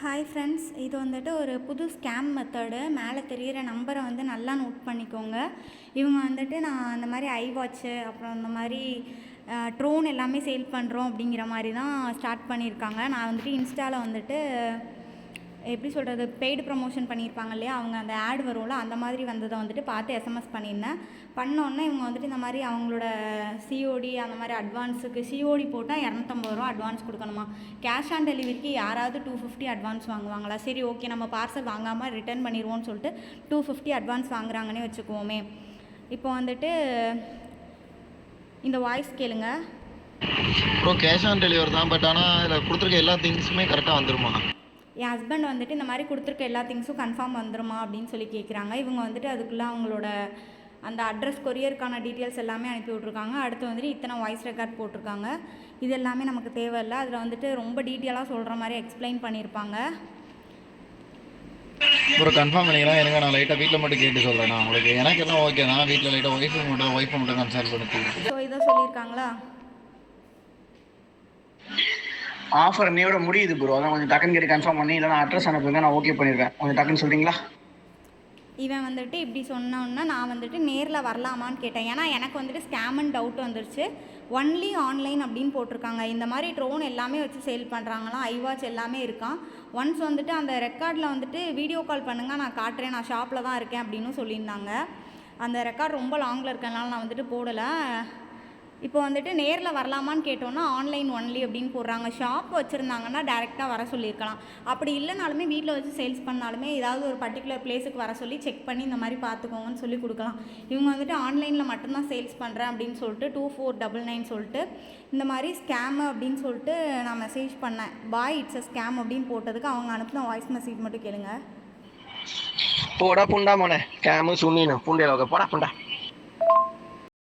Hi friends, இது வந்துட்டு ஒரு புது ஸ்கேம் மெத்தடு. மேலே தெரிகிற நம்பரை வந்து நல்லா நோட் பண்ணிக்கோங்க. இவங்க வந்துட்டு நான் அந்த மாதிரி ஐ வாட்ச்சு, அப்புறம் இந்த மாதிரி ட்ரோன் எல்லாமே சேல் பண்ணுறோம் அப்படிங்கிற மாதிரி தான் ஸ்டார்ட் பண்ணியிருக்காங்க. நான் வந்துட்டு இன்ஸ்டாவில் வந்துட்டு எப்படி சொல்கிறது, பெய்டு ப்ரமோஷன் பண்ணியிருப்பாங்க இல்லையா, அவங்க அந்த ஆட் வரும்ல, அந்த மாதிரி வந்ததை வந்துட்டு பார்த்து எஸ்எம்எஸ் பண்ணியிருந்தேன். பண்ணோன்னே இவங்க வந்துட்டு இந்த மாதிரி அவங்களோட சிஓடி அந்த மாதிரி அட்வான்ஸுக்கு சிஓடி போட்டால் 250 ரூபா அட்வான்ஸ் கொடுக்கணுமா, கேஷ் ஆன் டெலிவரிக்கு யாராவது 250 அட்வான்ஸ் வாங்குவாங்களா? சரி, ஓகே, நம்ம பார்சல் வாங்காமல் ரிட்டர்ன் பண்ணிடுவோம்னு சொல்லிட்டு 250 அட்வான்ஸ் வாங்குறாங்கன்னே வச்சுக்குவோமே. இப்போ வந்துட்டு இந்த வாய்ஸ் கேளுங்க. ப்ரோ, கேஷ் ஆன் டெலிவரி தான், பட் ஆனால் இதில் கொடுத்துருக்க எல்லா திங்ஸுமே கரெக்டாக வந்துருமா? என் ஹஸ்பண்ட் வந்துட்டு இந்த மாதிரி கொடுத்துருக்க எல்லா திங்ஸும் கன்ஃபார்ம் வந்துருமா அப்படின்னு சொல்லி கேட்குறாங்க. இவங்க வந்துட்டு அதுக்குள்ளே அவங்களோட அந்த அட்ரஸ், கொரியருக்கான டீட்டெயில்ஸ் எல்லாமே அனுப்பி விட்ருக்காங்க. அடுத்து வந்துட்டு இத்தனை வாய்ஸ் ரெக்கார்ட் போட்டிருக்காங்க. இது எல்லாமே நமக்கு தேவையில்லை. அதில் வந்துட்டு ரொம்ப டீட்டெயிலாக சொல்கிற மாதிரி எக்ஸ்பிளைன் பண்ணியிருப்பாங்க. ஒரு கன்ஃபார்ம் பண்ணிக்கலாம். எனக்கு நான் லைட்டாக வீட்டில் மட்டும் கேட்டு சொல்கிறேன். நான் உங்களுக்கு எனக்கு என்ன ஓகே தான், வீட்டில் லைட்டாக ஒய்ஃபை மட்டும் கன்சல்ட் பண்ணி. ஸோ இதை சொல்லியிருக்காங்களா? ஆஃபர் இன்னையோட முடியுது ப்ரோ, அதான் கொஞ்சம் டக்குன்னு கேட்டு கன்ஃபார்ம் பண்ணி, இல்லைனா அட்ரஸ் அனுப்புங்க, நான் ஓகே பண்ணியிருக்கேன். கொஞ்சம் டக்குன்னு சொல்கிறீங்களா? இவன் வந்துட்டு இப்படி சொன்னோன்னா நான் வந்துட்டு நேரில் வரலாமான்னு கேட்டேன். ஏன்னா எனக்கு வந்துட்டு ஸ்கேம்னு டவுட் வந்துருச்சு. ஒன்லி ஆன்லைன் அப்படின்னு போட்டிருக்காங்க. இந்த மாதிரி ட்ரோன் எல்லாமே வச்சு சேல் பண்ணுறாங்களாம், ஐவாட்ச் எல்லாமே இருக்கான். ஒன்ஸ் வந்துட்டு அந்த ரெக்கார்டில் வந்துட்டு வீடியோ கால் பண்ணுங்கள், நான் காட்டுறேன், நான் ஷாப்பில் தான் இருக்கேன் அப்படின்னு சொல்லியிருந்தாங்க. அந்த ரெக்கார்ட் ரொம்ப லாங்கில் இருக்கனால நான் வந்துட்டு போடலை. இப்போ வந்துட்டு நேரில் வரலாமான்னு கேட்டோன்னா ஆன்லைன் ஒன்லி அப்படின்னு போடுறாங்க. ஷாப் வச்சுருந்தாங்கன்னா டேரெக்டாக வர சொல்லியிருக்கலாம். அப்படி இல்லைனாலுமே வீட்டில் வச்சு சேல்ஸ் பண்ணாலுமே ஏதாவது ஒரு பர்டிகுலர் பிளேஸுக்கு வர சொல்லி செக் பண்ணி இந்த மாதிரி பார்த்துக்கோங்கன்னு சொல்லி கொடுக்கலாம். இவங்க வந்துட்டு ஆன்லைனில் மட்டும்தான் சேல்ஸ் பண்ணுறேன் அப்படின்னு சொல்லிட்டு 2499 சொல்லிட்டு இந்த மாதிரி ஸ்கேமு அப்படின்னு சொல்லிட்டு நான் மெசேஜ் பண்ணேன். பாய், இட்ஸ் அ ஸ்கேம் அப்படின்னு போட்டதுக்கு அவங்க அனுப்பின வாய்ஸ் மெசேஜ் மட்டும் கேளுங்க. போடா புண்டா மோனே, கேமு சுண்ணினு புண்டையில போடா புண்டா.